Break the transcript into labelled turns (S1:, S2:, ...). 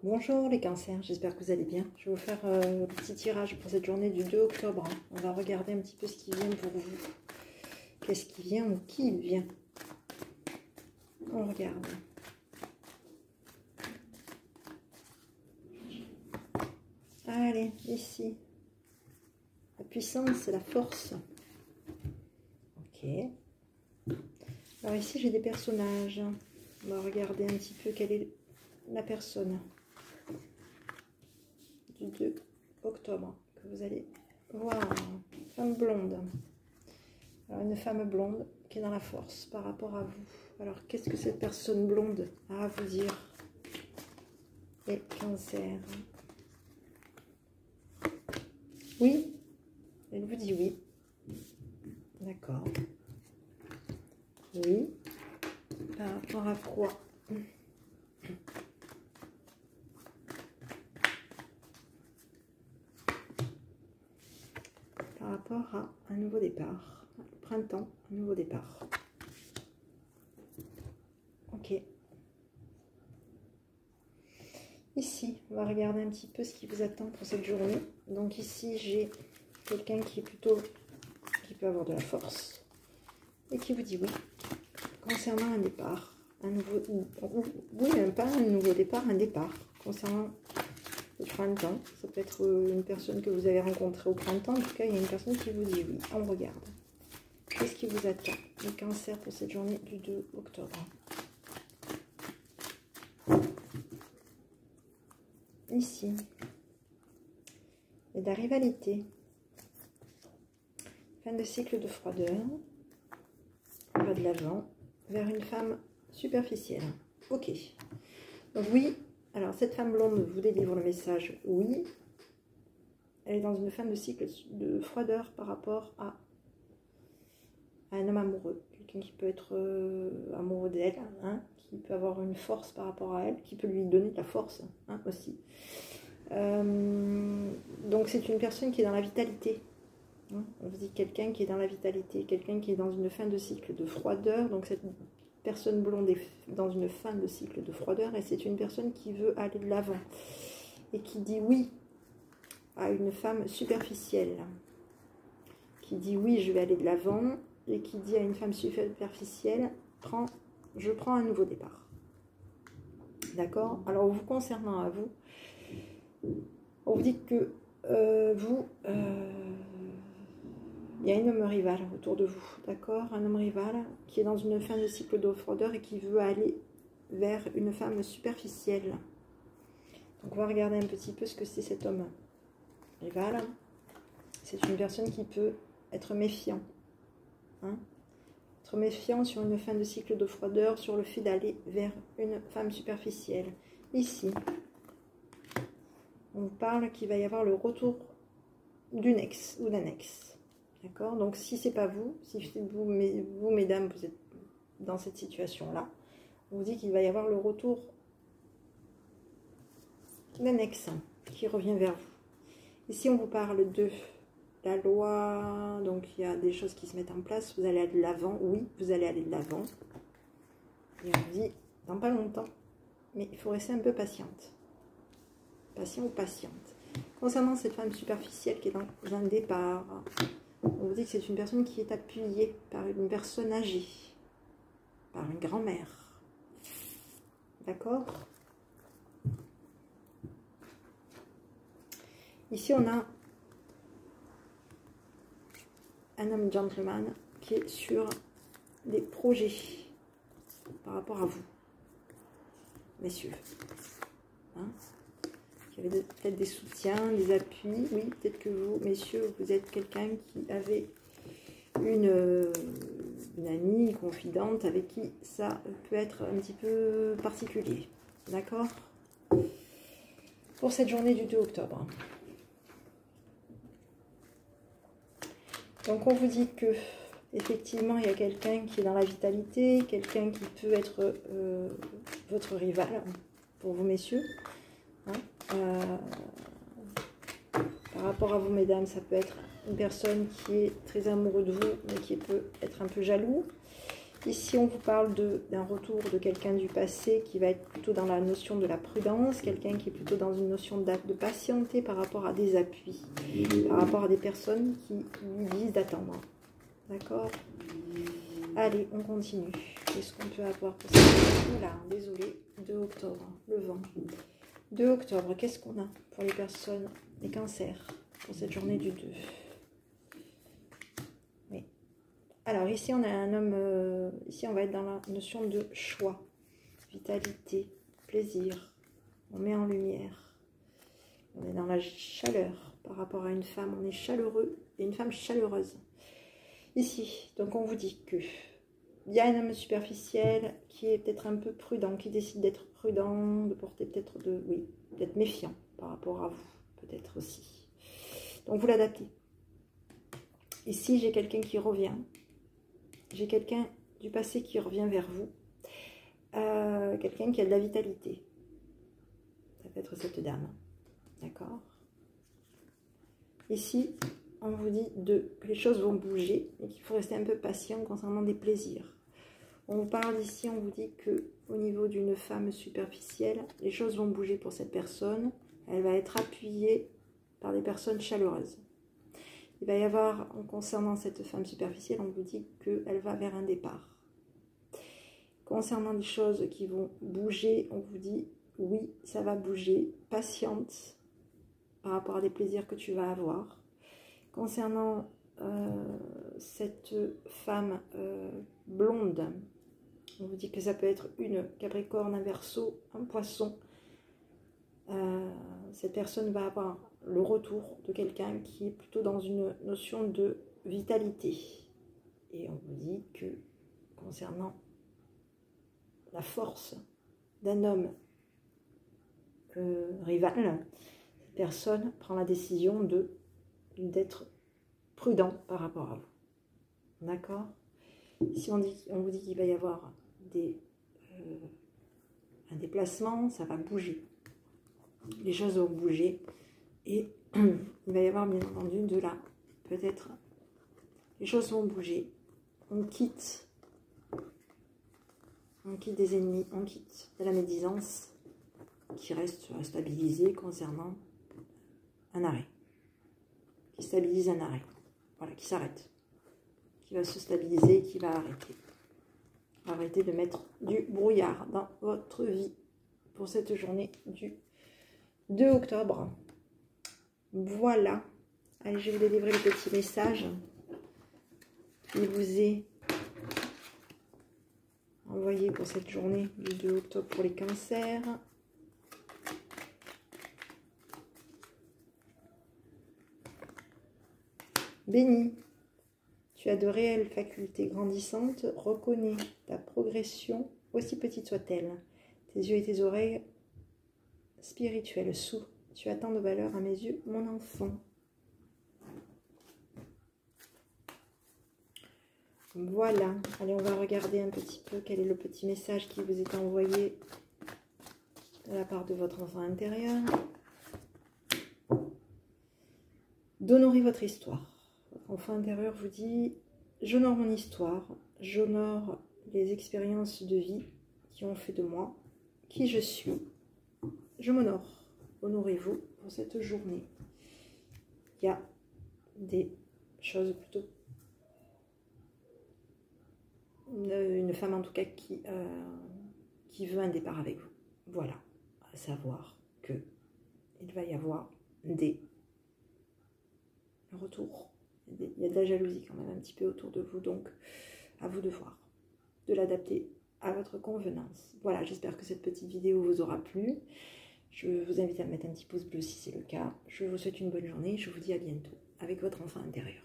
S1: Bonjour les cancers, j'espère que vous allez bien. Je vais vous faire le petit tirage pour cette journée du 2 octobre. On va regarder un petit peu ce qui vient pour vous. Qu'est-ce qui vient ou qui vient? On regarde. Allez, ici. La puissance et la force. Ok. Alors ici, j'ai des personnages. On va regarder un petit peu quelle est la personne du 2 octobre que vous allez voir. Femme blonde. Alors, une femme blonde qui est dans la force par rapport à vous. Alors, qu'est-ce que cette personne blonde a à vous dire? Et cancer. Oui? Elle vous dit oui. D'accord. Oui. Par rapport à quoi? Par rapport à un nouveau départ. Printemps, un nouveau départ. Ok. Ici, on va regarder un petit peu ce qui vous attend pour cette journée. Donc ici, j'ai quelqu'un qui est plutôt, qui peut avoir de la force et qui vous dit oui concernant un départ, un nouveau, oui, même pas un nouveau départ, un départ concernant le printemps. Ça peut être une personne que vous avez rencontrée au printemps. En tout cas, il y a une personne qui vous dit oui. On regarde. Qu'est-ce qui vous attend, le cancer, pour cette journée du 2 octobre? Ici, il y a de la rivalité. Fin de cycle de froideur. On va de l'avant vers une femme superficielle. Ok. Donc oui, alors cette femme blonde vous délivre le message oui. Elle est dans une fin de cycle de froideur par rapport à un homme amoureux. Quelqu'un qui peut être amoureux d'elle, hein, qui peut avoir une force par rapport à elle, qui peut lui donner de la force, hein, aussi. Donc c'est une personne qui est dans la vitalité. Hein. On vous dit quelqu'un qui est dans la vitalité, quelqu'un qui est dans une fin de cycle de froideur. Donc cette personne blonde est dans une fin de cycle de froideur et c'est une personne qui veut aller de l'avant et qui dit oui à une femme superficielle, qui dit oui, je vais aller de l'avant, et qui dit à une femme superficielle, je prends un nouveau départ. D'accord? Alors, vous concernant à vous, on vous dit que il y a un homme rival autour de vous, d'accord? Un homme rival qui est dans une fin de cycle de froideur et qui veut aller vers une femme superficielle. Donc, on va regarder un petit peu ce que c'est cet homme rival. C'est une personne qui peut être méfiant. Hein? Être méfiant sur une fin de cycle de froideur, sur le fait d'aller vers une femme superficielle. Ici, on vous parle qu'il va y avoir le retour d'une ex ou d'un ex. D'accord? Donc, si c'est pas vous, si vous, mesdames, vous êtes dans cette situation-là, on vous dit qu'il va y avoir le retour d'un ex qui revient vers vous. Ici, on vous parle de la loi, donc il y a des choses qui se mettent en place. Vous allez aller de l'avant, oui, vous allez aller de l'avant. Et on vous dit, dans pas longtemps, mais il faut rester un peu patiente. Patient ou patiente. Concernant cette femme superficielle qui est dans un départ, on vous dit que c'est une personne qui est appuyée par une personne âgée, par une grand-mère. D'accord? Ici, on a un homme gentleman qui est sur des projets par rapport à vous, messieurs. Hein? Qui avait peut-être des soutiens, des appuis. Oui, peut-être que vous, messieurs, vous êtes quelqu'un qui avait une amie, une confidente avec qui ça peut être un petit peu particulier. D'accord? Pour cette journée du 2 octobre. Donc on vous dit que effectivement il y a quelqu'un qui est dans la vitalité, quelqu'un qui peut être votre rival pour vous, messieurs. Hein, par rapport à vous, mesdames, ça peut être une personne qui est très amoureuse de vous, mais qui peut être un peu jaloux. Ici, on vous parle d'un retour de quelqu'un du passé qui va être plutôt dans la notion de la prudence, quelqu'un qui est plutôt dans une notion de patienter par rapport à des appuis, par rapport à des personnes qui lui disent d'attendre. D'accord? Allez, on continue. Qu'est-ce qu'on peut avoir pour ça? Oula, désolé, 2 octobre, le vent. 2 octobre, qu'est-ce qu'on a pour les personnes, les cancers, pour cette journée du 2? Oui. Alors ici, on a un homme, ici on va être dans la notion de choix, vitalité, plaisir. On met en lumière. On est dans la chaleur par rapport à une femme. On est chaleureux et une femme chaleureuse. Ici, donc on vous dit que il y a un homme superficiel qui est peut-être un peu prudent, qui décide d'être prudent, de porter peut-être d'être méfiant par rapport à vous, peut-être aussi. Donc vous l'adaptez. Ici, j'ai quelqu'un qui revient. J'ai quelqu'un du passé qui revient vers vous. Quelqu'un qui a de la vitalité. Ça peut être cette dame. D'accord? Ici, on vous dit que les choses vont bouger et qu'il faut rester un peu patient concernant des plaisirs. On vous parle ici, on vous dit que au niveau d'une femme superficielle, les choses vont bouger pour cette personne. Elle va être appuyée par des personnes chaleureuses. Il va y avoir, concernant cette femme superficielle, on vous dit qu'elle va vers un départ. Concernant des choses qui vont bouger, on vous dit oui, ça va bouger, patiente par rapport à des plaisirs que tu vas avoir. Concernant cette femme blonde, on vous dit que ça peut être une Capricorne, un Verseau, un Poisson. Cette personne va avoir le retour de quelqu'un qui est plutôt dans une notion de vitalité. Et on vous dit que concernant la force d'un homme rival, cette personne prend la décision d'être prudent par rapport à vous. D'accord? Si on vous dit qu'il va y avoir un déplacement, ça va bouger. Les choses vont bouger et il va y avoir bien entendu de là, peut-être, les choses vont bouger. On quitte des ennemis, on quitte de la médisance qui reste stabilisée concernant un arrêt. Qui stabilise un arrêt. Voilà, qui s'arrête. Qui va se stabiliser, qui va arrêter. Arrêtez de mettre du brouillard dans votre vie pour cette journée du 2 octobre. Voilà. Allez, je vais vous délivrer le petit message qui vous est envoyé pour cette journée du 2 octobre pour les cancers. Béni, tu as de réelles facultés grandissantes, reconnais ta progression, aussi petite soit-elle. Tes yeux et tes oreilles spirituelles s'ouvrent. Tu as tant de valeur à mes yeux, mon enfant. Voilà. Allez, on va regarder un petit peu quel est le petit message qui vous est envoyé de la part de votre enfant intérieur. D'honorer votre histoire. Votre enfant intérieur vous dit « J'honore mon histoire, j'honore les expériences de vie qui ont fait de moi qui je suis. Je m'honore. Honorez-vous pour cette journée. » Il y a des choses plutôt... Une femme en tout cas qui veut un départ avec vous. Voilà. À savoir que il va y avoir des retours. Il y a de la jalousie quand même un petit peu autour de vous. Donc, à vous de voir. De l'adapter à votre convenance. Voilà, j'espère que cette petite vidéo vous aura plu. Je vous invite à mettre un petit pouce bleu si c'est le cas. Je vous souhaite une bonne journée. Je vous dis à bientôt avec votre enfant intérieur.